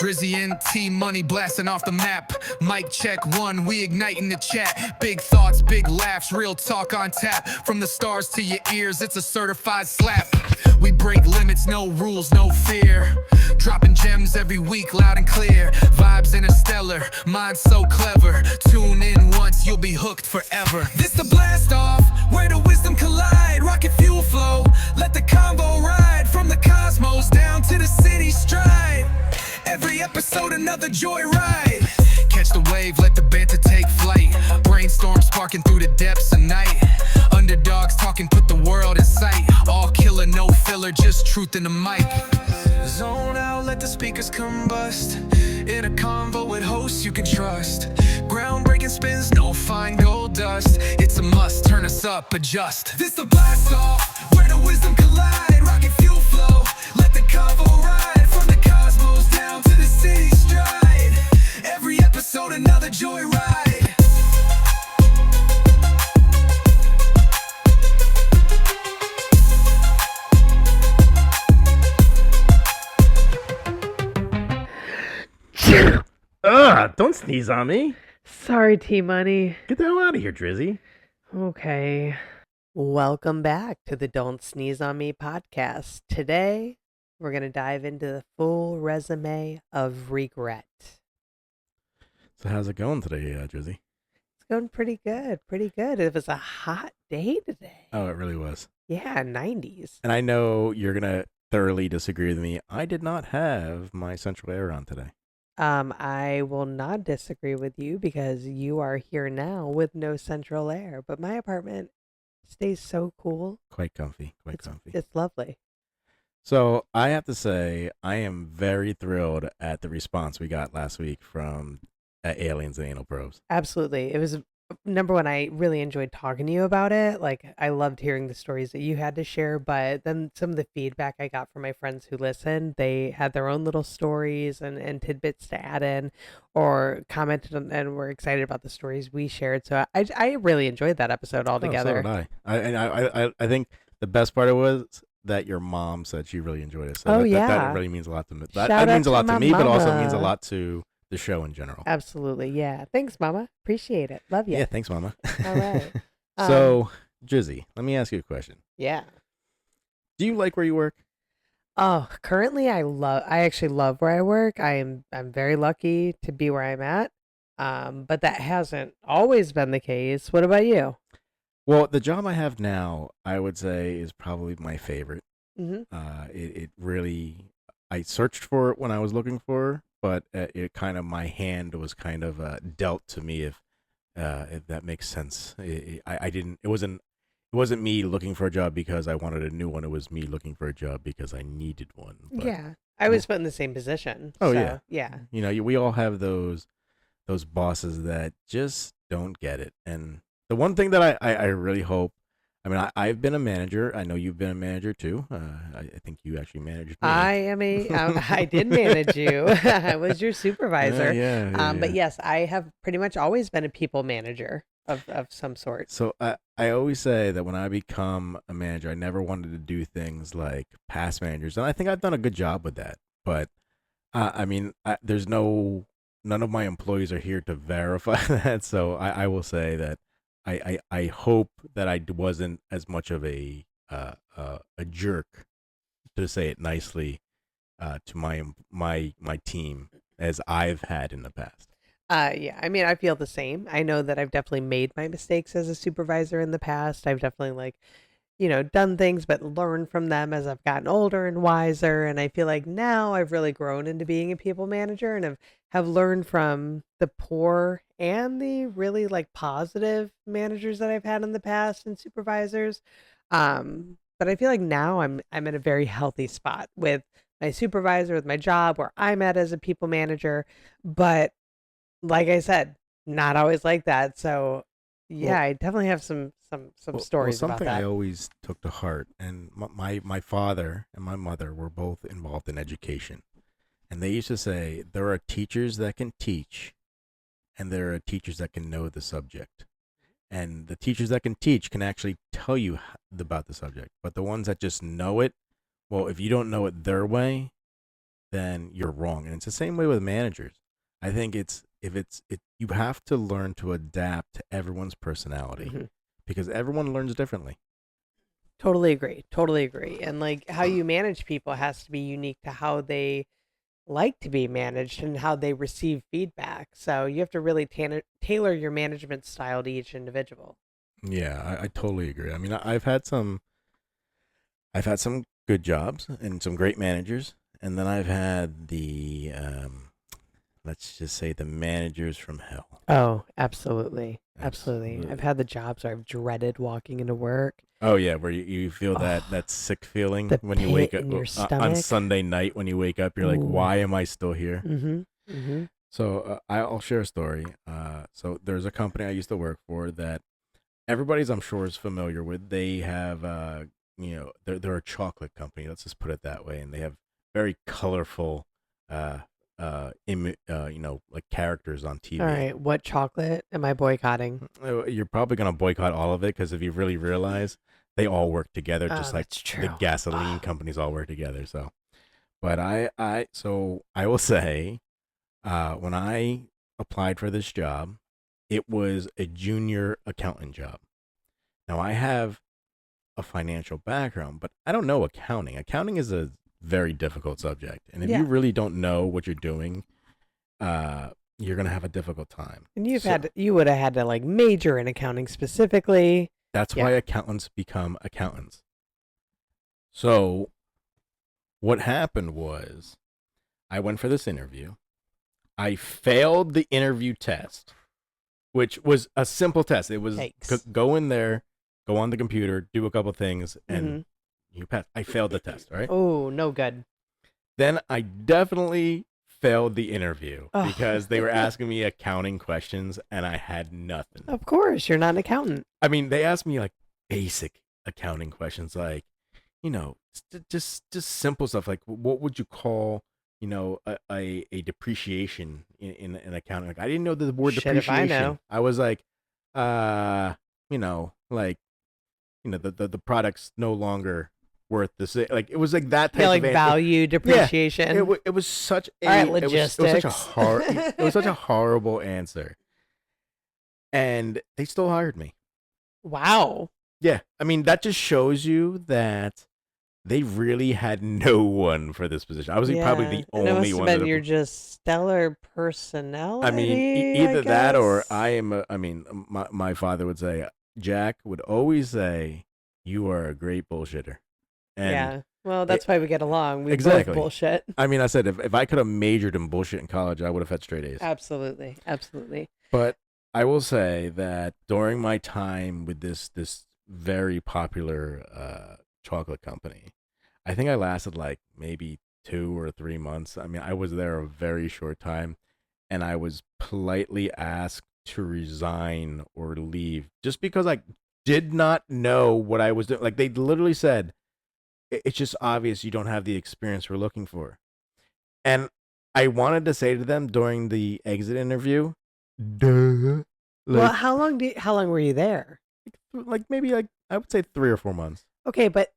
Drizzy and T-Money blasting off the map. Mic check one, we igniting the chat. Big thoughts, big laughs, real talk on tap. From the stars to your ears, it's a certified slap. We break limits, no rules, no fear. Dropping gems every week, loud and clear. Vibes interstellar, mind so clever. Tune in once, you'll be hooked forever. This the blast off, where the wisdom collide. Rocket fuel flow, let the convo ride. From the cosmos down to the city stride. Every episode another joyride. Catch the wave, let the banter take flight. Brainstorm sparking through the depths of night. Underdogs talking, put the world in sight. All killer, no filler, just truth in the mic. Zone out, let the speakers combust. In a convo with hosts you can trust. Groundbreaking spins, no fine gold dust. It's a must, turn us up, adjust. This the blast off, where the wisdom collide. Rocket fuel flow, let the convo ride. From the cosmos down to the city stride. Every episode another joyride. Don't sneeze on me. Sorry, T-Money. Get the hell out of here, Drizzy. Okay. Welcome back to the Don't Sneeze on Me podcast. Today, we're going to dive into the full resume of regret. So how's it going today, Drizzy? It's going pretty good, pretty good. It was a hot day today. Oh, it really was. Yeah, 90s. And I know you're going to thoroughly disagree with me. I did not have my central air on today. I will not disagree with you because you are here now with no central air, but my apartment stays so cool. Quite comfy, quite comfy. It's lovely. So I have to say, I am very thrilled at the response we got last week from Aliens and Anal Probes. Absolutely. It was number one, I really enjoyed talking to you about it. Like, I loved hearing the stories that you had to share, but then some of the feedback I got from my friends who listened, they had their own little stories and tidbits to add in or commented on, and were excited about the stories we shared. So I really enjoyed that episode altogether. Oh, so did I. I think the best part of it was that your mom said she really enjoyed it. So that really means a lot to me. That means a lot to me, but also means a lot to the show in general. Absolutely. Yeah. Thanks, Mama. Appreciate it. Love you. Yeah, thanks, Mama. All right. So, Drizzy, let me ask you a question. Yeah. Do you like where you work? Oh, currently I actually love where I work. I'm very lucky to be where I'm at. But that hasn't always been the case. What about you? Well, the job I have now, I would say, is probably my favorite. Mm-hmm. It really, I searched for it when I was looking for her, but it kind of, my hand was kind of dealt to me, if that makes sense. It wasn't me looking for a job because I wanted a new one. It was me looking for a job because I needed one. But, yeah, I was put in the same position. Oh, so, yeah. You know, we all have those bosses that just don't get it. And the one thing that I really hope, I mean, I've been a manager. I know you've been a manager too. I think you actually managed me. I did manage you. I was your supervisor. Yeah. But yes, I have pretty much always been a people manager of some sort. So I always say that when I become a manager, I never wanted to do things like past managers. And I think I've done a good job with that. But I mean, none of my employees are here to verify that. So I will say that I hope that I wasn't as much of a jerk, to say it nicely, to my team as I've had in the past. Yeah, I mean, I feel the same. I know that I've definitely made my mistakes as a supervisor in the past. I've definitely done things, but learned from them as I've gotten older and wiser. And I feel like now I've really grown into being a people manager and have learned from the poor and the really positive managers that I've had in the past and supervisors. But I feel like now I'm in a very healthy spot with my supervisor, with my job, where I'm at as a people manager. But like I said, not always like that. So yeah, I definitely have some stories about that. Something I always took to heart, and my father and my mother were both involved in education, and they used to say there are teachers that can teach, and there are teachers that can know the subject, and the teachers that can teach can actually tell you about the subject, but the ones that just know it, well, if you don't know it their way, then you're wrong. And it's the same way with managers. I think you have to learn to adapt to everyone's personality Mhm. because everyone learns differently. Totally agree. Totally agree. And like how you manage people has to be unique to how they like to be managed and how they receive feedback. So you have to really tailor your management style to each individual. Yeah, I totally agree. I mean, I've had some good jobs and some great managers, and then I've had the let's just say the managers from hell. Oh, absolutely. Absolutely. I've Absolutely. had the jobs where I've dreaded walking into work. Oh yeah, where you feel that Oh, that sick feeling the when you pit wake up in your on stomach. Sunday night when you wake up, you're like, Ooh. why am I still here? Mm-hmm. Mm-hmm. So I'll share a story. So there's a company I used to work for that everybody's I'm sure is familiar with. They have they're a chocolate company. Let's just put it that way, and they have very colorful like characters on All TV. right. What chocolate am I boycotting? You're probably gonna boycott all of it because if you really realize they all work together, Oh, just like that's the true. gasoline Ah, companies all work together. So, but I will say, when I applied for this job, it was a junior accountant job. Now I have a financial background, but I don't know accounting. Accounting is a very difficult subject, and if you yeah. really don't know what you're doing, you're gonna have a difficult time. And So you would have had to like major in accounting specifically. that's Yeah. why accountants become accountants. So what happened was I went for this interview. I failed the interview test, which was a simple test. It was Yikes. go in there, go on the computer, do a couple things, and Mm-hmm. you pass. I failed the test, all right? Oh, no good. Then I definitely failed the interview Oh. because they were asking me accounting questions and I had nothing. Of course, you're not an accountant. I mean, they asked me like basic accounting questions, like just simple stuff, like what would you call a depreciation in accounting? Like I didn't know the word Shit if I depreciation. know. I was like, like the product's no longer worth the same. Like it was like that type Yeah, like of value depreciation. it was such a All right, it was such a logistics. it was such a horrible answer, and they still hired me. Wow. Yeah, I mean that just shows you that they really had no one for this position. I was probably Yeah. the And it only must have one been that. your just stellar I mean, personality, I either that or guess. I am. I mean, my father would say, Jack would always say, "You are a great bullshitter," and Yeah. Well, it, that's why we get along. We both exactly. bullshit. I mean, I said if I could have majored in bullshit in college, I would have had straight A's. Absolutely. Absolutely. But I will say that during my time with this very popular chocolate company, I think I lasted like maybe 2 or 3 months. I mean, I was there a very short time, and I was politely asked to resign or leave just because I did not know what I was doing. Like they literally said, It's just obvious you don't have the experience we're looking for." And I wanted to say to them during the exit interview, duh. Well, Like, how long were you there? maybe like I would say 3 or 4 months. Okay, but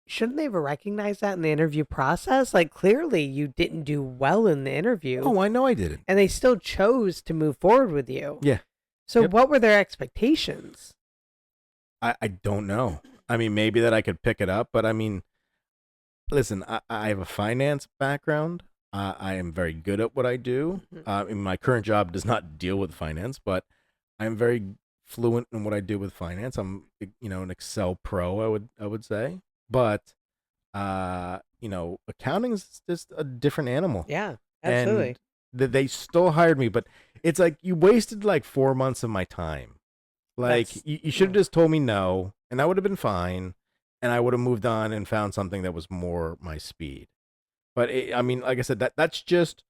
shouldn't they have recognized that in the interview process? Like clearly you didn't do well in the interview Oh, I know I didn't. and they still chose to move forward with you. Yeah. So Yep. what were their expectations? I don't know. I mean, maybe that I could pick it up, but I mean, listen, I have a finance background. I am very good at what I do. Mhm. My current job does not deal with finance, but I'm very fluent in what I do with finance. I'm, an Excel pro, I would say. But, accounting is just a different animal. Yeah, absolutely. And they still hired me, but it's like you wasted like 4 months of my time. Like That's you should have just told me no, and I would have been fine, and I would have moved on and found something that was more my speed. But I mean, like I said, that's just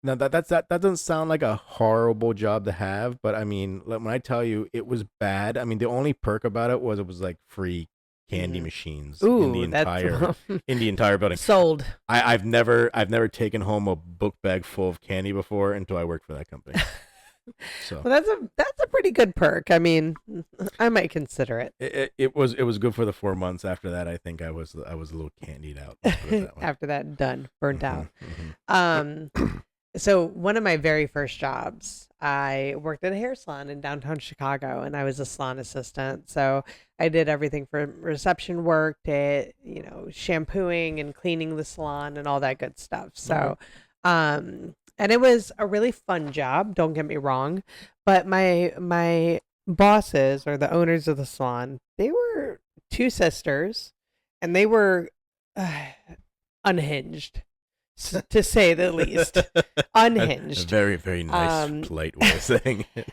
no, that doesn't sound like a horrible job to have. But I mean, when I tell you it was bad, I mean the only perk about it was like free candy Mhm. machines Ooh, that's in the entire building. sold. I've never taken home a book bag full of candy before until I worked for that company. So Well, that's a pretty good perk. I mean, I might consider it. it was good for the 4 months. After that, I think I was a little candied out. Let's put it that way. After that, done, burnt Hmm. out. Um, so one of my very first jobs, I worked at a hair salon in downtown Chicago, and I was a salon assistant. So I did everything from reception work to, shampooing and cleaning the salon and all that good stuff. Okay. So, and it was a really fun job. Don't get me wrong, but my bosses or the owners of the salon, they were two sisters, and they were uh, unhinged, to say the least. A Unhinged. very, very nice, Um, polite way of saying it.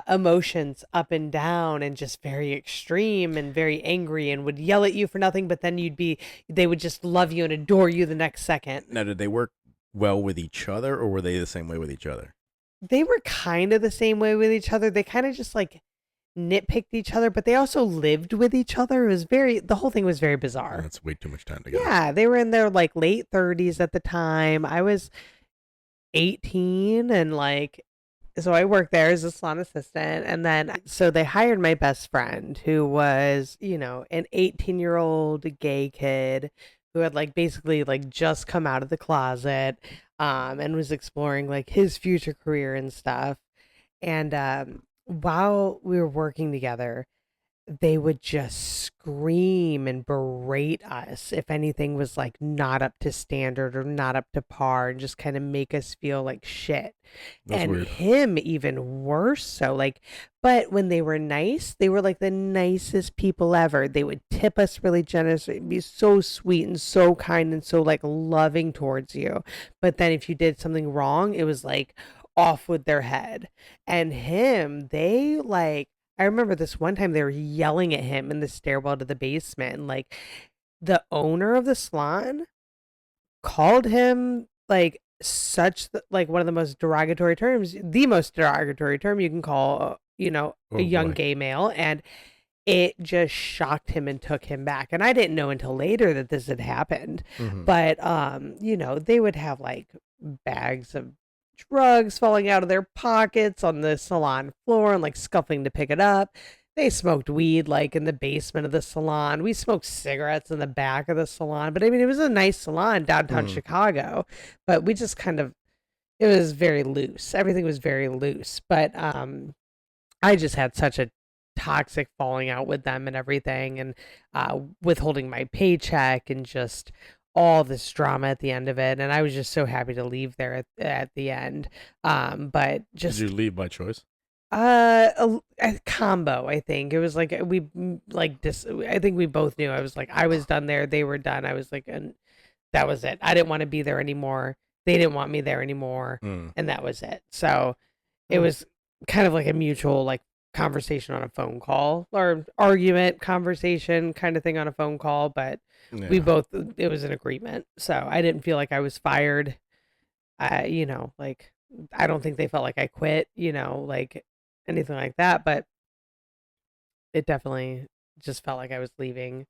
Emotions up and down and just very extreme and very angry and would yell at you for nothing, but then they would just love you and adore you the next second. Now, did they work well with each other, or were they the same way with each other? They were kind of the same way with each other. They kind of just like nitpicked each other, but they also lived with each other. The whole thing was very bizarre. That's way too much time together. Yeah, they were in their like late 30s at the time. I was 18, and like, so I worked there as a salon assistant, and then so they hired my best friend, who was, an 18-year-old gay kid who had like basically like just come out of the closet, and was exploring like his future career and stuff. And while we were working together, they would just scream and berate us if anything was like not up to standard or not up to par, and just kind of make us feel like shit. That's And weird. him even worse. So like, but when they were nice, they were like the nicest people ever. They would tip us really generously, be so sweet and so kind and so like loving towards you. But then if you did something wrong, it was like off with their head. And him, they like, I remember this one time they were yelling at him in the stairwell to the basement, and like the owner of the salon called him like like one of the most derogatory terms, the most derogatory term you can call, Oh a young boy. gay male. And it just shocked him and took him back. And I didn't know until later that this had happened. Hmm. But they would have like bags of drugs falling out of their pockets on the salon floor and like scuffling to pick it up. They smoked weed like in the basement of the salon. We smoked cigarettes in the back of the salon. But I mean, it was a nice salon downtown Mhm. Chicago, but we just kind of, it was very loose. Everything was very loose. But I just had such a toxic falling out with them and everything, and withholding my paycheck and just all this drama at the end of it. And I was just so happy to leave there at the end. But Did just you leave by choice? a combo. I think it was like I think we both knew. I was like, I was done there, they were done. I was like, and that was it. I didn't want to be there anymore. They didn't want me there anymore, Mm. and that was it. So it Mm. was kind of like a mutual like conversation on a phone call, or argument conversation kind of thing on a phone call. But we Yeah. both, it was an agreement. So I didn't feel like I was fired. Like I don't think they felt like I quit, like anything like that. But it definitely just felt like I was leaving,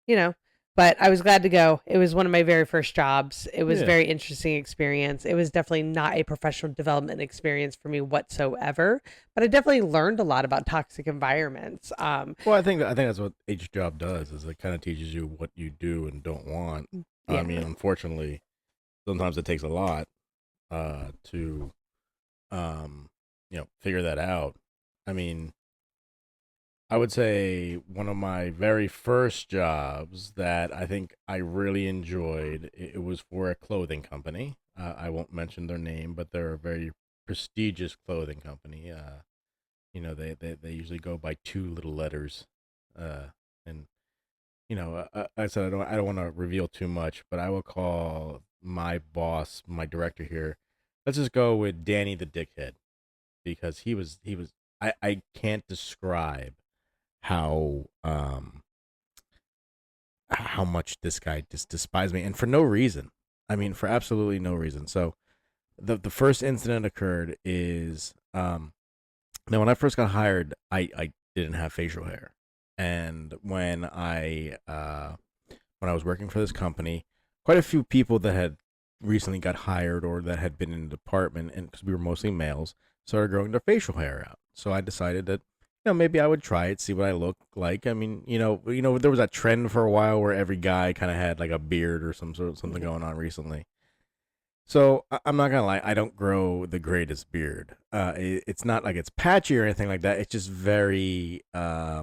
you know. But I was glad to go. It was one of my very first jobs. It was a Yeah. very interesting experience. It was definitely not a professional development experience for me whatsoever, but I definitely learned a lot about toxic environments. Well, I think that's what each job does. Is it kind of teaches you what you do and don't want. I Yeah. mean, unfortunately, sometimes it takes a lot to figure that out. I mean, I would say one of my very first jobs that I think I really enjoyed. It was for a clothing company. I won't mention their name, but they're a very prestigious clothing company. They usually go by two little letters, and I said I don't want to reveal too much, but I will call my boss, my director here. Let's just go with Danny the Dickhead, because he was I can't describe how how much this guy just despised me, and for no reason. I mean, for absolutely no reason. So the first incident occurred is now when I first got hired, I didn't have facial hair, and when I was working for this company, quite a few people that had recently got hired or that had been in the department, and because we were mostly males, started growing their facial hair out. So I decided that maybe I would try it, see what I look like. I mean, there was that trend for a while where every guy kind of had like a beard or something going on recently. So I'm not gonna lie, I don't grow the greatest beard. It's not like it's patchy or anything like that. It's just very I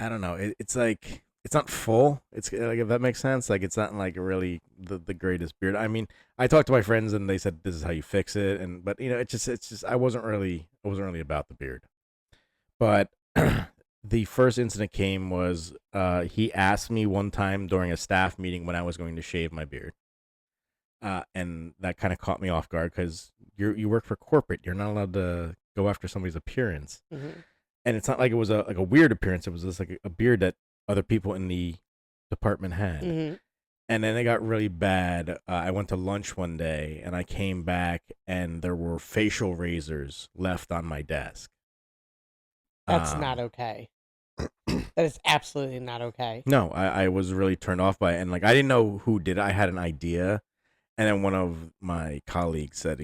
don't know. It's like it's not full. It's like, if that makes sense. Like it's not like really the greatest beard. I mean, I talked to my friends and they said this is how you fix it, and but it's just I wasn't really about the beard. But the first incident came was he asked me one time during a staff meeting when I was going to shave my beard. And that kind of caught me off guard because you work for corporate. You're not allowed to go after somebody's appearance. Mhm. And it's not like it was a weird appearance. It was just like a beard that other people in the department had. Mhm. And then it got really bad. I went to lunch one day and I came back and there were facial razors left on my desk. That's Um, not okay. That is absolutely not okay. no, I was really turned off by it. And like I didn't know who did it. I had an idea. And then one of my colleagues said,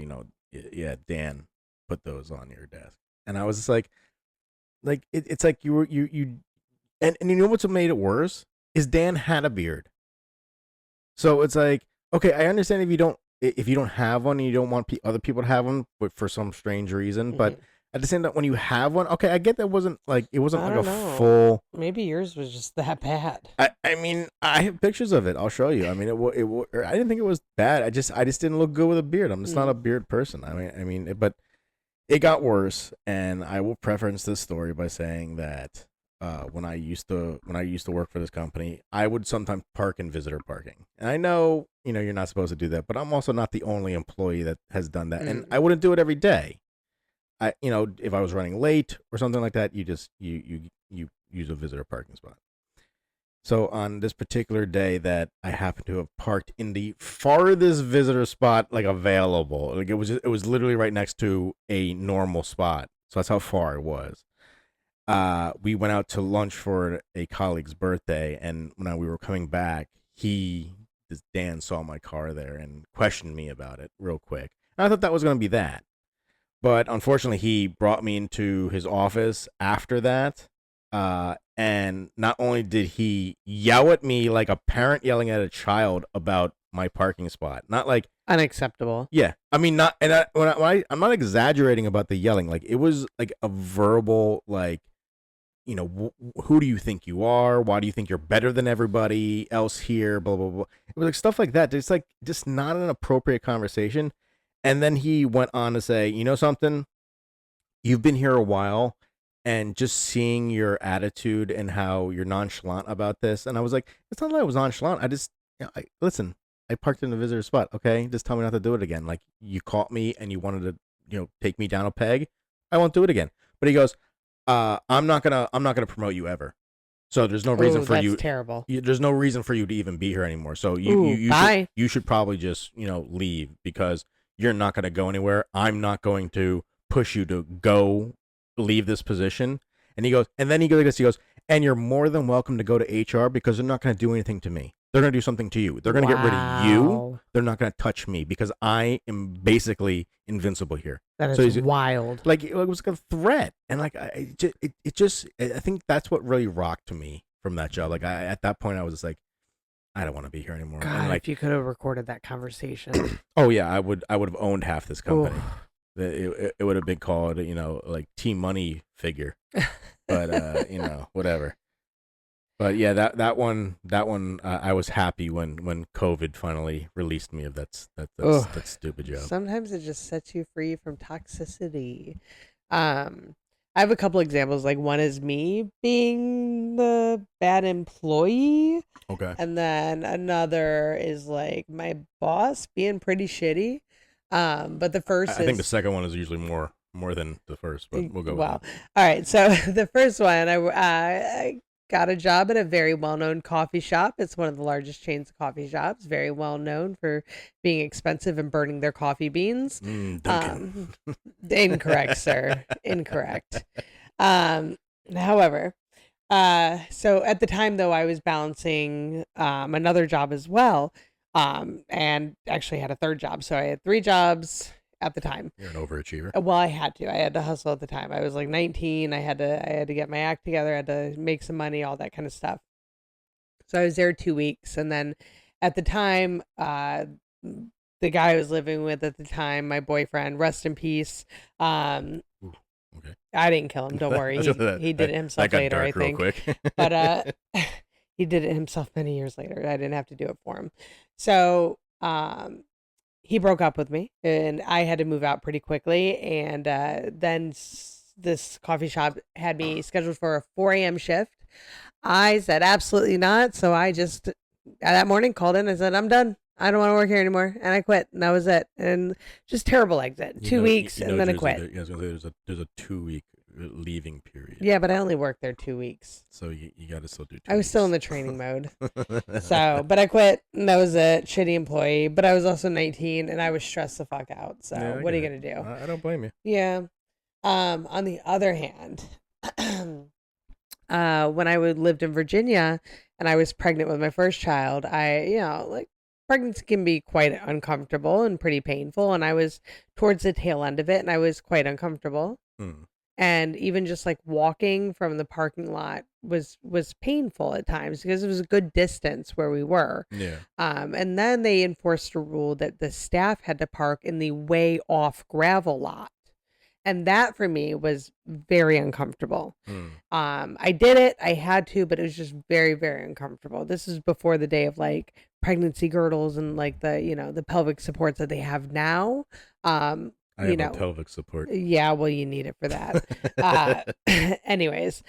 yeah, Dan put those on your desk. And I was just like it's like you were you and you know what's made it worse is Dan had a beard. So it's like, okay, I understand if you don't have one and you don't want other people to have one, but for some strange reason. But Mhm. at the same time, when you have one, okay, I get that it wasn't I like don't a know. full. Maybe yours was just that bad. I mean, I have pictures of it. I'll show you. I mean, I didn't think it was bad. I just didn't look good with a beard. I'm just not a beard person. But it got worse, and I will preference this story by saying that when I used to work for this company, I would sometimes park in visitor parking. And I know, you're not supposed to do that, but I'm also not the only employee that has done that. And I wouldn't do it every day. If I was running late or something like that, you just you use a visitor parking spot. So on this particular day that I happened to have parked in the farthest visitor spot like available, like it was literally right next to a normal spot. So that's how far it was. We went out to lunch for a colleague's birthday, and when we were coming back, this Dan saw my car there and questioned me about it real quick. And I thought that was going to be that. But unfortunately, he brought me into his office after that. And not only did he yell at me like a parent yelling at a child about my parking spot, not like, Unacceptable. yeah, I mean, not, and I'm not exaggerating about the yelling. Like, it was like a verbal, like, who do you think you are? Why do you think you're better than everybody else here? Blah, blah, blah. It was like stuff like that. It's like just not an appropriate conversation. And then he went on to say, you know something? You've been here a while, and just seeing your attitude and how you're nonchalant about this. And I was like, it's not that I was nonchalant. I just, listen, I parked in a visitor spot. Okay. Just tell me not to do it again. Like, you caught me and you wanted to, take me down a peg. I won't do it again. But he goes, I'm not gonna promote you ever. So there's no reason for that's terrible. there's no reason for you to even be here anymore. So Bye. you should probably just, leave because you're not going to go anywhere. I'm not going to push you to go leave this position. And then he goes, and you're more than welcome to go to HR because they're not going to do anything to me. They're going to do something to you. They're going to get rid of you. Wow. They're not going to touch me because I am basically invincible here. That So is he's- wild. Like, it was like a threat. And like, I think that's what really rocked me from that job. Like, at that point, I was just like, I don't want to be here anymore. God, And like, if you could have recorded that conversation. oh yeah, I would have owned half this company. Oof. It would have been called, like T-Money figure, but whatever. But yeah, that one, I was happy when COVID finally released me of that stupid job. Sometimes it just sets you free from toxicity. I have a couple examples. Like, one is me being the bad employee, Okay. and then another is like my boss being pretty shitty. But the first I think the is second one is usually more than the first, but we'll go. wow. With that. All right, so the first one, I got a job at a very well-known coffee shop. It's one of the largest chains of coffee shops, very well known for being expensive and burning their coffee beans. Duncan. Incorrect, sir. Incorrect. However, so at the time though, I was balancing another job as well. And actually had a third job. So I had 3 jobs at the time. You're an overachiever. Well, I had to. I had to hustle at the time. I was like 19. I had to get my act together. I had to make some money, all that kind of stuff. So I was there 2 weeks, and then at the time, the guy I was living with at the time, my boyfriend, rest in peace. Ooh, okay. I didn't kill him. Don't worry. He did it himself that got later, dark I think. real quick. But he did it himself many years later. I didn't have to do it for him. So he broke up with me, and I had to move out pretty quickly. And then this coffee shop had me scheduled for a 4 a.m. shift. I said absolutely not. So I just that morning called in. I said, I'm done. I don't want to work here anymore, and I quit. And that was it. And just terrible exit. 2 weeks, and then I quit. I was gonna say there's a 2-week leaving period. Yeah, but I only worked there 2 weeks. So you got to still do 2 I was still in the training mode. So, but I quit, and that was it. Shitty employee. But I was also 19, and I was stressed the fuck out. So Yeah, what are you get gonna do? I don't blame you. Yeah. On the other hand, when I lived in Virginia and I was pregnant with my first child, like pregnancy can be quite uncomfortable and pretty painful. And I was towards the tail end of it, and I was quite uncomfortable. Hmm. And even just like walking from the parking lot was painful at times because it was a good distance where we were. Yeah. And then they enforced a rule that the staff had to park in the way off gravel lot. And that for me was very uncomfortable. I did it. I had to, but it was just very, very uncomfortable. This is before the day of like pregnancy girdles and like the pelvic supports that they have now. I have a pelvic support. Yeah, well, you need it for that. Anyways,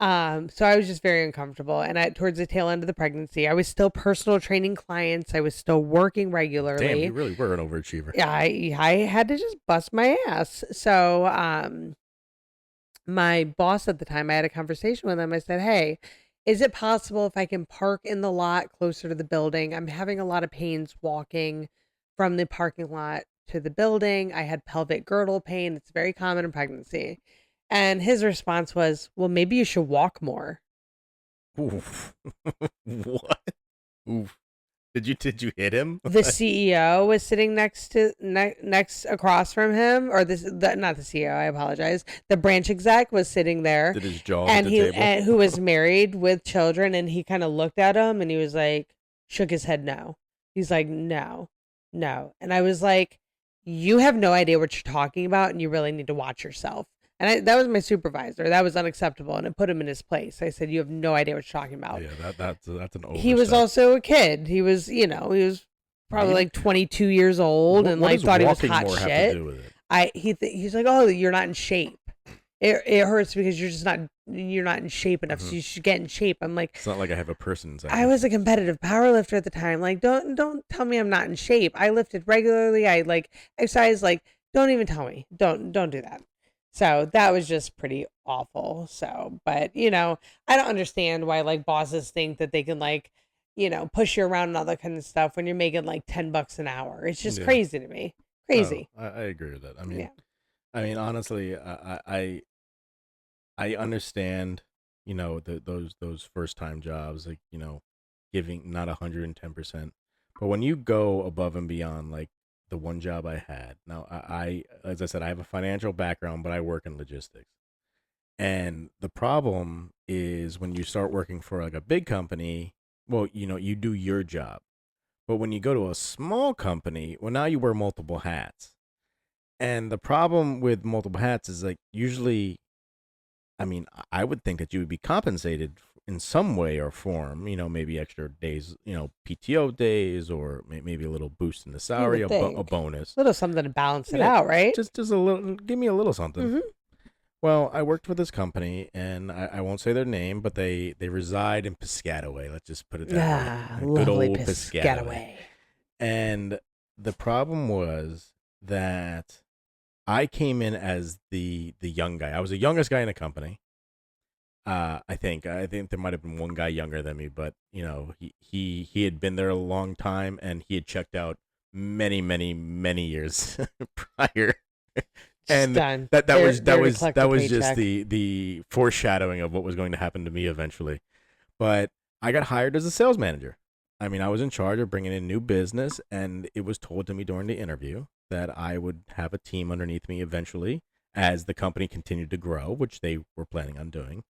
so I was just very uncomfortable. And towards the tail end of the pregnancy, I was still personal training clients. I was still working regularly. Damn, you really were an overachiever. Yeah, I had to just bust my ass. So my boss at the time, I had a conversation with him. I said, hey, is it possible if I can park in the lot closer to the building? I'm having a lot of pains walking from the parking lot to the building. I had pelvic girdle pain. It's very common in pregnancy. And his response was, well, maybe you should walk more. Oof. What? Oof. Did you hit him? The CEO was sitting next across from him, or not the CEO. I apologize. The branch exec was sitting there. Did his jaw and at the table? And who was married with children, and he kind of looked at him and he was like, shook his head no. He's like, no. And I was like, you have no idea what you're talking about, and you really need to watch yourself. And that was my supervisor. That was unacceptable, and it put him in his place. I said, you have no idea what you're talking about. Yeah, that's an oversight. He was also a kid. He was probably like 22 years old, and like thought he was hot shit. He's like, oh, you're not in shape. It hurts because you're not in shape enough. So you should get in shape. I'm like, it's not like I have a person inside. I was a competitive power lifter at the time. Like, don't tell me I'm not in shape. I lifted regularly. I like exercise. Like, don't even tell me. Don't do that. So that was just pretty awful. So, but I don't understand why like bosses think that they can like, push you around and all that kind of stuff when you're making like $10 an hour. It's just crazy to me. Crazy. I agree with that. I mean, honestly, I understand, those first time jobs, like, giving not 110%, but when you go above and beyond, like the one job I had. Now, as I said, I have a financial background, but I work in logistics. And the problem is when you start working for like a big company, well, you do your job. But when you go to a small company, well, now you wear multiple hats. And the problem with multiple hats is like usually, I would think that you would be compensated in some way or form, maybe extra days, PTO days, or maybe a little boost in the salary, a bonus. A little something to balance it out, right? Just a little, give me a little something. Mm-hmm. Well, I worked for this company, and I won't say their name, but they reside in Piscataway. Let's just put it that way. Good old Piscataway. And the problem was that I came in as the young guy. I was the youngest guy in the company. I think there might have been one guy younger than me, but he had been there a long time, and he had checked out many years prior. And that was just the foreshadowing of what was going to happen to me eventually. But I got hired as a sales manager. I mean, I was in charge of bringing in new business, and it was told to me during the interview that I would have a team underneath me eventually as the company continued to grow, which they were planning on doing.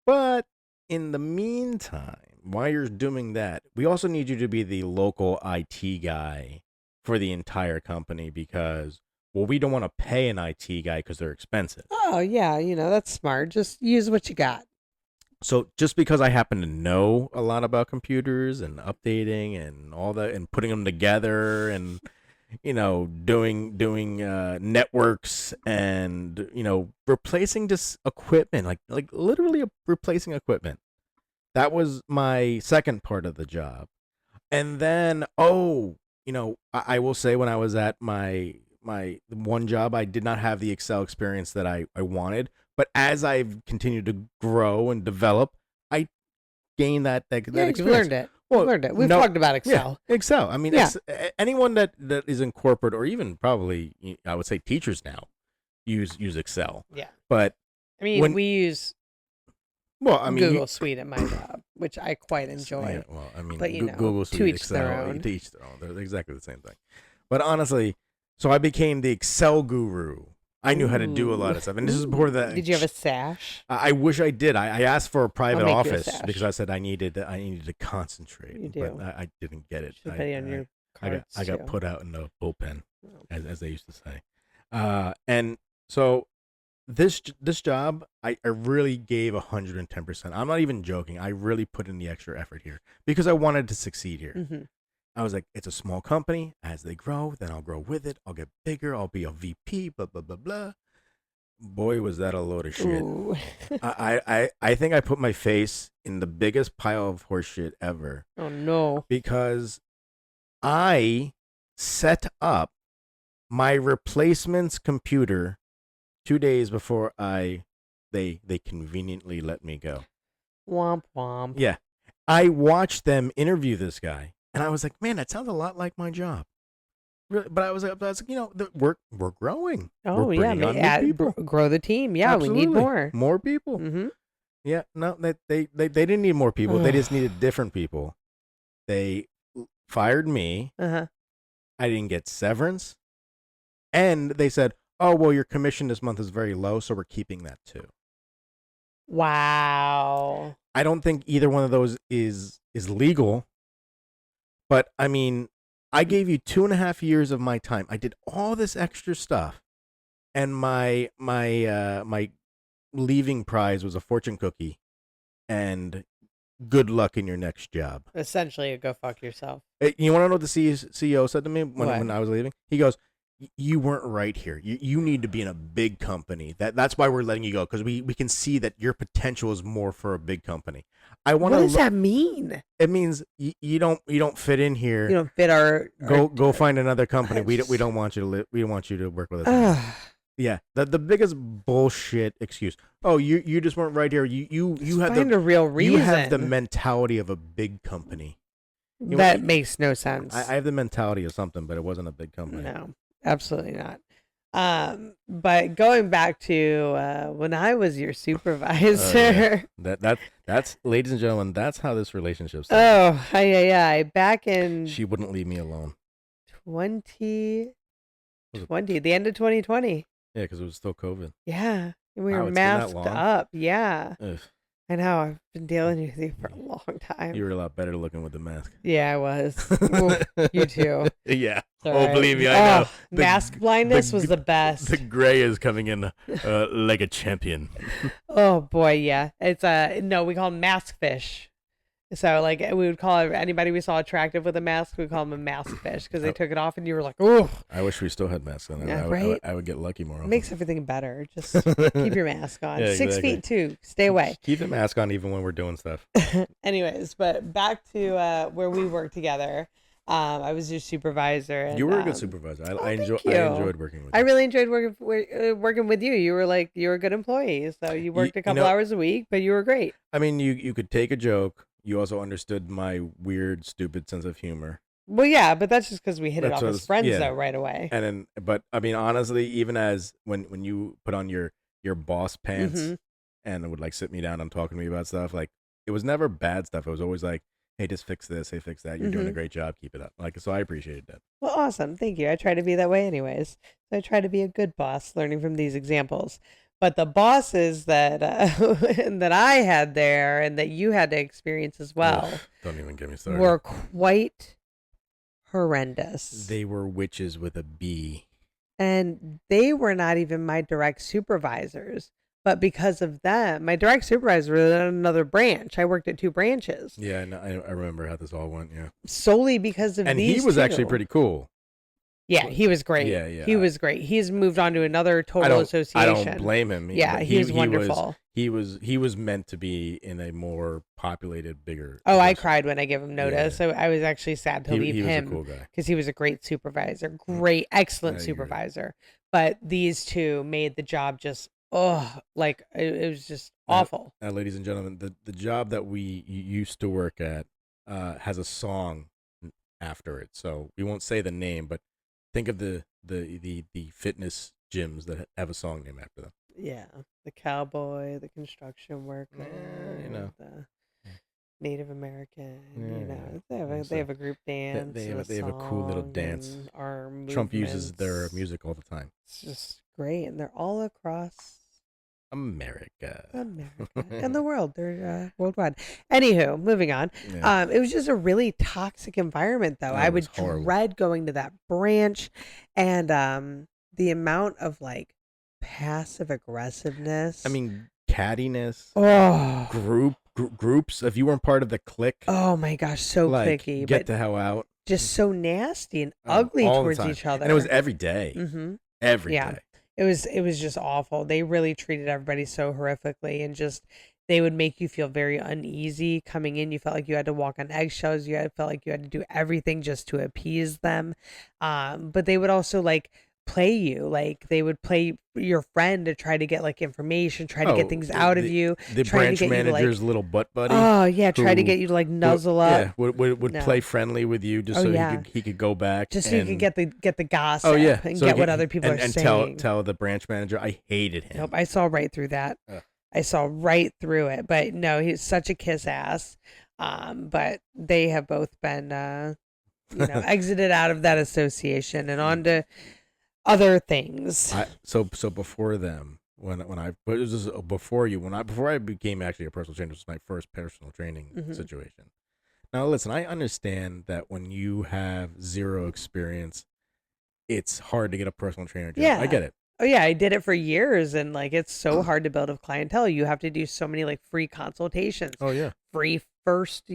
But in the meantime, while you're doing that, we also need you to be the local IT guy for the entire company because, well, we don't want to pay an IT guy because they're expensive. Oh, yeah, that's smart. Just use what you got. So just because I happen to know a lot about computers and updating and all that and putting them together and doing networks and replacing just equipment, like literally replacing equipment. That was my second part of the job. And then I will say when I was at my one job, I did not have the Excel experience that I wanted. But as I've continued to grow and develop, I gained that experience. You've learned it. Well, learned it. We've talked about Excel. Yeah, Excel. I mean, Yeah. anyone that is in corporate or even probably, I would say teachers now use Excel. Yeah. But I mean, we use Google Suite at my job, which I quite enjoy. Yeah, well, I mean, but, Google Suite, to each Excel, their own. to each their own. They're exactly the same thing. But honestly, so I became the Excel guru. I knew how to do a lot of stuff, and this is before that. Did you have a sash? I wish I did. I asked for a private make you a office sash. because I said I needed to concentrate. You do. But I didn't get it. Should put it on your cards I got too. put out in the bullpen, Oh. as they used to say. And so this job, I really gave 110%. I'm not even joking. I really put in the extra effort here because I wanted to succeed here. Mm-hmm. I was like, it's a small company. As they grow, then I'll grow with it. I'll get bigger. I'll be a VP, blah, blah, blah, blah. Boy, was that a load of shit. Ooh. I think I put my face in the biggest pile of horse shit ever Oh no. because I set up my replacement's computer 2 days before they conveniently let me go. Womp womp. Yeah. I watched them interview this guy. And I was like, man, that sounds a lot like my job. Really, but I was like, we're growing. Oh We're yeah, bringing on new people. grow the team. Yeah, we need Absolutely. More people. Mm-hmm. Yeah, no, they didn't need more people. They just needed different people. They fired me. Uh-huh. I didn't get severance, and they said, "Oh, well, your commission this month is very low, so we're keeping that too." Wow. I don't think either one of those is legal. But I mean, I gave you 2.5 years of my time. I did all this extra stuff, and my leaving prize was a fortune cookie, and good luck in your next job. Essentially, go fuck yourself. You want to know what the CEO said to me What? when I was leaving? He goes, "You weren't right here. You need to be in a big company. That's why we're letting you go because we can see that your potential is more for a big company." What does that mean? It means you don't fit in here. You don't fit our Go find another company. We don't want you to live. We don't want you to work with us. Yeah, the biggest bullshit excuse. Oh, you just weren't right here. You have find a real reason. You have the mentality of a big company. That makes no sense. I have the mentality of something, but it wasn't a big company. No, absolutely not. But going back to when I was your supervisor. That's ladies and gentlemen, that's how this relationship started. Oh, yeah. Back in She wouldn't leave me alone. 2020, the end of 2020. Yeah, because it was still COVID. Yeah. We were Wow, it's been that masked long? up. Yeah. Ugh, I know. I've been dealing with you for a long time. you were a lot better looking with the mask. Yeah, I was. Ooh, you too. Yeah. All Oh, right. believe me, I know. The- Mask blindness was the best. The gray is coming in like a champion. Oh boy, yeah. It's no, we call them mask fish. So like we would call anybody we saw attractive with a mask, we call them a mask fish because they took it off and you were like, oh. I wish we still had masks on. Yeah, right? I would get lucky more often. Makes everything better. Just keep your mask on. Yeah, 6 exactly. feet too. Stay away. Keep the mask on even when we're doing stuff. Anyways, but back to where we worked together. I was your supervisor. And, You were a good supervisor. I thank enjoyed you. working with you. I really enjoyed working with you. You were a good employee. So you worked a couple hours a week, but you were great. I mean, you could take a joke. You also understood my weird, stupid sense of humor. Well, yeah, but that's just because we hit it That's off what as friends yeah. though right away. And then, but I mean, honestly, even as when you put on your boss pants Mhm. and would like sit me down and talk to me about stuff, like it was never bad stuff. It was always like, hey, just fix this, hey, fix that. You're doing a Mhm. great job. Keep it up. Like, so I appreciated that. Well, awesome. Thank you. I try to be that way anyways. So I try to be a good boss, learning from these examples. But the bosses that that I had there and that you had to experience as Ugh, well don't even get me started. were quite horrendous. They were witches with a B. And they were not even my direct supervisors. But because of them, my direct supervisor was in another branch. I worked at 2 branches. Yeah, no, I remember how this all went. Yeah, Solely because of and these he was actually 2. pretty cool. Yeah, he was great. Yeah, yeah. He was great. He's moved on to another total association. I don't blame him. Yeah, but he's wonderful. He was meant to be in a more populated, bigger. Oh, I division. cried when I gave him notice. So I was actually sad to leave He was a him cool guy. because he was a great supervisor, great, excellent I agree. supervisor. But these 2 made the job just like it was just awful. Ladies and gentlemen, the job that we used to work at has a song after it. So we won't say the name, but think of the fitness gyms that have a song named after them. Yeah, the cowboy, the construction worker, the Native American. They have a group dance. They have a cool little dance. Trump uses their music all the time. It's just great, and they're all across America and the world. They're worldwide. Anywho, moving on. Yeah. It was just a really toxic environment, though. I would dread going to that branch, and the amount of like passive aggressiveness. I mean, cattiness. Oh, groups. If you weren't part of the clique, oh my gosh, so like, cliquey, get but the hell out. just so nasty and ugly all the towards time. each other. And it was every day. Mm-hmm. Every day. It was just awful. They really treated everybody so horrifically, and just they would make you feel very uneasy coming in. You felt like you had to walk on eggshells. Felt like you had to do everything just to appease them. But they would also like play you, like they would play your friend to try to get like information, try to get things out of you. The branch manager's little butt buddy. Oh yeah, try to get you to like nuzzle up. Yeah, would play friendly with you just he could go back, just so you could get the gossip. Oh yeah, and so get what other people are saying. And tell the branch manager I hated him. Nope, I saw right through that. I saw right through it. But no, he's such a kiss ass. But they have both been exited out of that association and on to other things. So before them, before I became actually a personal trainer, this was my first personal training situation. Now listen, I understand that when you have zero experience, it's hard to get a personal trainer job. Yeah. I get it. Oh yeah, I did it for years, and like it's so hard to build a clientele. You have to do so many like free consultations. Oh yeah. Free first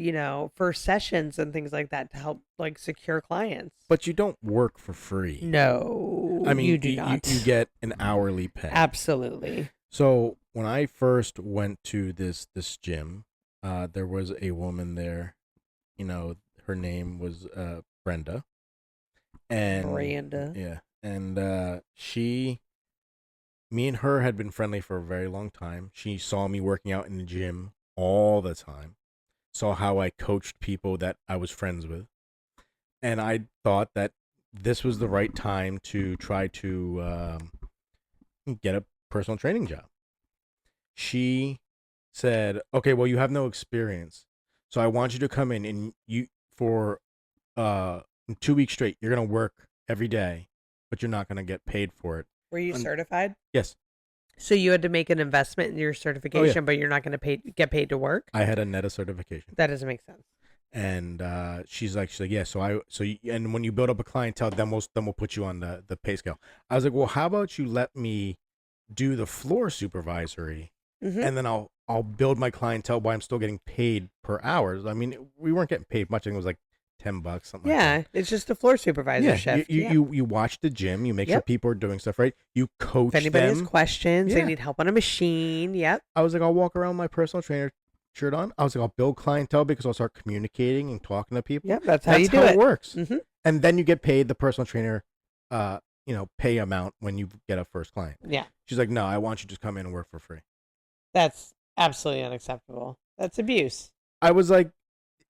sessions and things like that to help like secure clients. But you don't work for free. No, I mean you do not. You get an hourly pay. Absolutely. So when I first went to this gym, there was a woman there. Her name was Brenda. And yeah, and me and her had been friendly for a very long time. She saw me working out in the gym all the time, saw how I coached people that I was friends with, and I thought that this was the right time to try to get a personal training job. She said, okay, well, you have no experience, so I want you to come in and for 2 weeks straight, you're going to work every day, but you're not going to get paid for it. Were you certified? Yes. So you had to make an investment in your certification, but you're not going to get paid to work? I had a NETA certification. That doesn't make sense. And she's like, yeah. And when you build up a clientele, then we'll put you on the pay scale. I was like, well, how about you let me do the floor supervisory, and then I'll build my clientele while I'm still getting paid per hour. I mean, we weren't getting paid much. I think it was like $10, something like that. Yeah, it's just a floor supervisor shift. You watch the gym, you make sure people are doing stuff right. You coach them. If anybody has questions, they need help on a machine. Yep. I was like, I'll walk around with my personal trainer shirt on. I was like, I'll build clientele because I'll start communicating and talking to people. Yep, that's how you do it. It works. And then you get paid the personal trainer, pay amount when you get a first client. Yeah. She's like, no, I want you to just come in and work for free. That's absolutely unacceptable. That's abuse. I was like,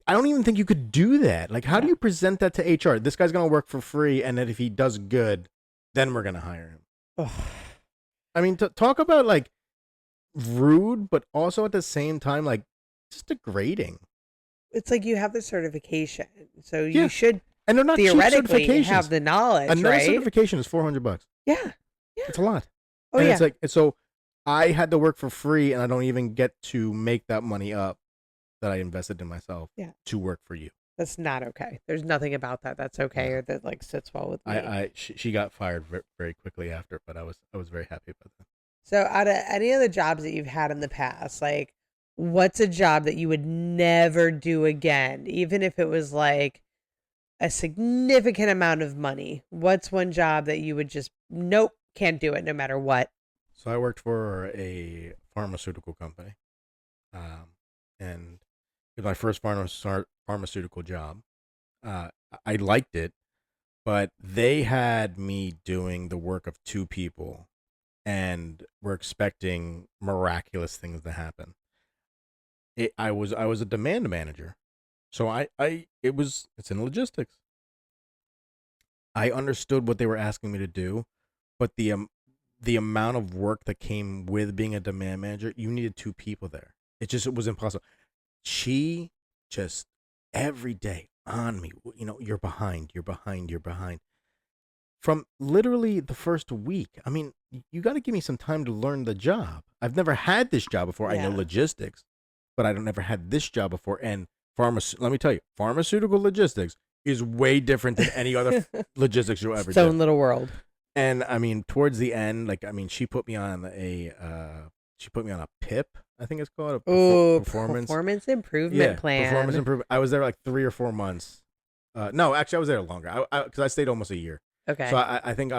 I don't even think you could do that. Like, how do you present that to HR? This guy's going to work for free, and then if he does good, then we're going to hire him. I mean, talk about, like, rude, but also at the same time, like, just degrading. it's like you have the certification, so Yeah. you should And they're not cheap theoretically certifications. have the knowledge, Another right? certification is $400. Yeah. Yeah. It's a lot. Oh, And yeah. it's like, so I had to work for free, and I don't even get to make that money up that I invested in myself Yeah. to work for you. That's not okay. There's nothing about that that's okay No. or that like sits well with me. She got fired very quickly after, but I was very happy about that. So, out of any of the jobs that you've had in the past, like, what's a job that you would never do again, even if it was like a significant amount of money? What's one job that you would just, nope, can't do it no matter what? So I worked for a pharmaceutical company, and it was my first pharmaceutical job. I liked it, but they had me doing the work of two people, and were expecting miraculous things to happen. I was a demand manager, so it's in logistics. I understood what they were asking me to do, but the amount of work that came with being a demand manager, you needed two people there. It was impossible. She just every day on me, you're behind, you're behind, you're behind. From literally the first week. I mean, you got to give me some time to learn the job. I've never had this job before. I know Yeah. logistics, but I don't never had this job before. And let me tell you, pharmaceutical logistics is way different than any other logistics you'll ever Its own do. little world. And I mean, towards the end, she put me on a PIP, I think it's called, Oh, performance improvement plan. performance improvement. I was there like 3 or 4 months. No, actually, I was there longer. Because I stayed almost a year. Okay. So I think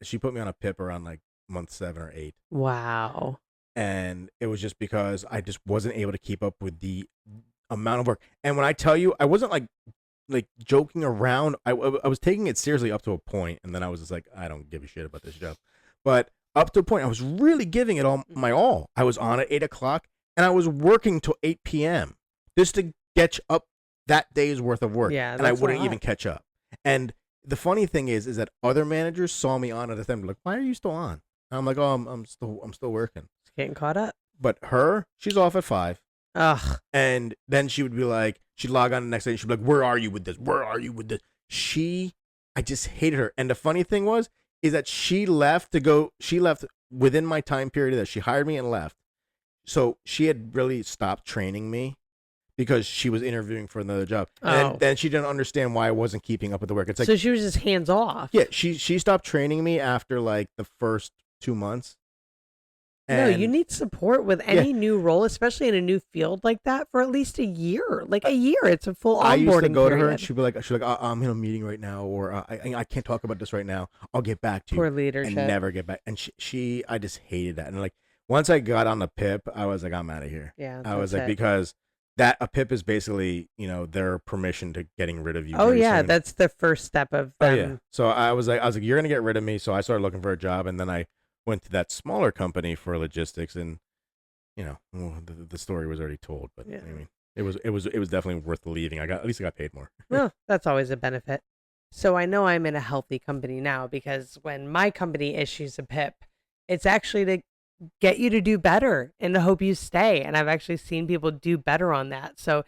she put me on a PIP around like month 7 or 8. Wow. And it was just because I just wasn't able to keep up with the amount of work. And when I tell you, I wasn't like joking around. I was taking it seriously up to a point, and then I was just like, I don't give a shit about this job. But up to a point, I was really giving it all my all. I was on at 8 o'clock, and I was working till 8 p.m. just to catch up that day's worth of work. Yeah, and I that's a wouldn't lot. even catch up. And the funny thing is that other managers saw me on at the time, like, why are you still on? And I'm like, oh, I'm still working. It's getting caught up. But she's off at 5. Ugh. And then she would be like, she'd log on the next day and she'd be like, where are you with this? Where are you with this? I just hated her. And the funny thing is that she left within my time period that she hired me and left. So she had really stopped training me because she was interviewing for another job. And then she didn't understand why I wasn't keeping up with the work. It's like, so she was just hands off. yeah, she stopped training me after like the first 2 months. No, you need support with any new role, especially in a new field like that, for at least a year. Like a year, it's a full onboarding I used to go to her period. and she'd be like, I'm in a meeting right now, or I can't talk about this right now. I'll get back to you. Poor leadership. And never get back. And I just hated that. And like once I got on the PIP, I was like, I'm out of here. Yeah, I was like, that's it. because a PIP is basically, their permission to getting rid of you. Oh very yeah, soon. that's the first step of Oh them. yeah. So I was like, you're gonna get rid of me. So I started looking for a job, and then I went to that smaller company for logistics, and the story was already told. But Yeah. I mean, it was definitely worth leaving. At least I got paid more. Well, that's always a benefit. So I know I'm in a healthy company now because when my company issues a PIP, it's actually to get you to do better and to hope you stay. And I've actually seen people do better on that. So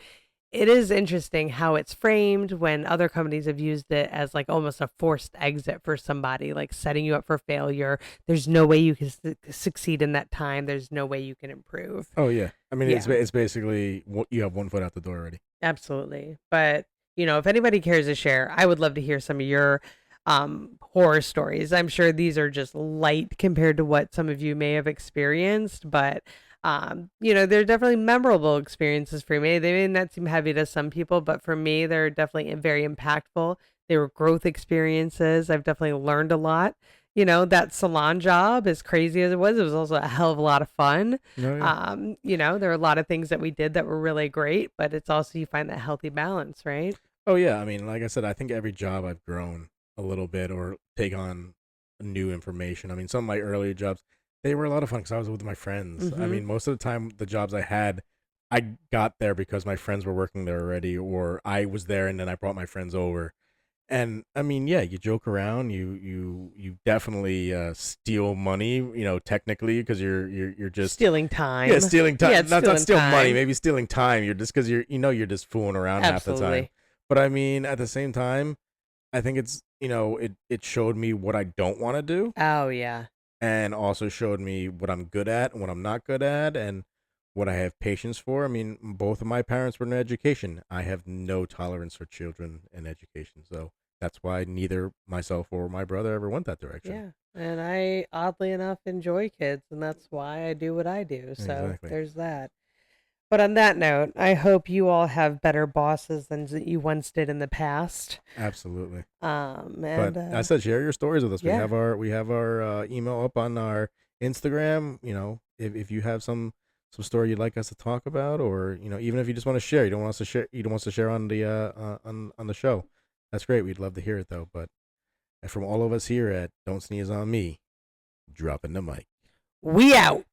it is interesting how it's framed when other companies have used it as like almost a forced exit for somebody, like setting you up for failure. There's no way you can succeed in that time. There's no way you can improve. Oh yeah. I mean, Yeah. it's basically you have 1 foot out the door already. Absolutely. But, if anybody cares to share, I would love to hear some of your horror stories. I'm sure these are just light compared to what some of you may have experienced, but they're definitely memorable experiences for me. They may not seem heavy to some people, but for me, they're definitely very impactful. They were growth experiences. I've definitely learned a lot. That salon job, as crazy as it was also a hell of a lot of fun. Oh, yeah. There are a lot of things that we did that were really great, but it's also, you find that healthy balance, right? Oh yeah. I mean, like I said, I think every job I've grown a little bit or take on new information. I mean, some of my earlier jobs, they were a lot of fun because I was with my friends. I Mhm. mean, most of the time, the jobs I had, I got there because my friends were working there already, or I was there and then I brought my friends over. And I mean, yeah, you joke around. You definitely steal money. Technically, because you're just Stealing time. yeah stealing Yeah, time. it's Not stealing stealing money. time. Maybe stealing time. You're just because you're just fooling around half the time. Absolutely. But I mean, at the same time, I think it's it showed me what I don't want to do, Oh yeah. and also showed me what I'm good at and what I'm not good at, and what I have patience for. I mean, both of my parents were in education. I have no tolerance for children in education, so that's why neither myself or my brother ever went that direction. Yeah. And I, oddly enough, enjoy kids, and that's why I do what I do. So Exactly. there's that. But on that note, I hope you all have better bosses than you once did in the past. Absolutely. And But I said, share your stories with us. yeah. We have our email up on our Instagram. If you have some story you'd like us to talk about, or even if you just want to share, you don't want us to share on the on the show. That's great. We'd love to hear it though. But from all of us here at Don't Sneeze on Me, dropping the mic. We out.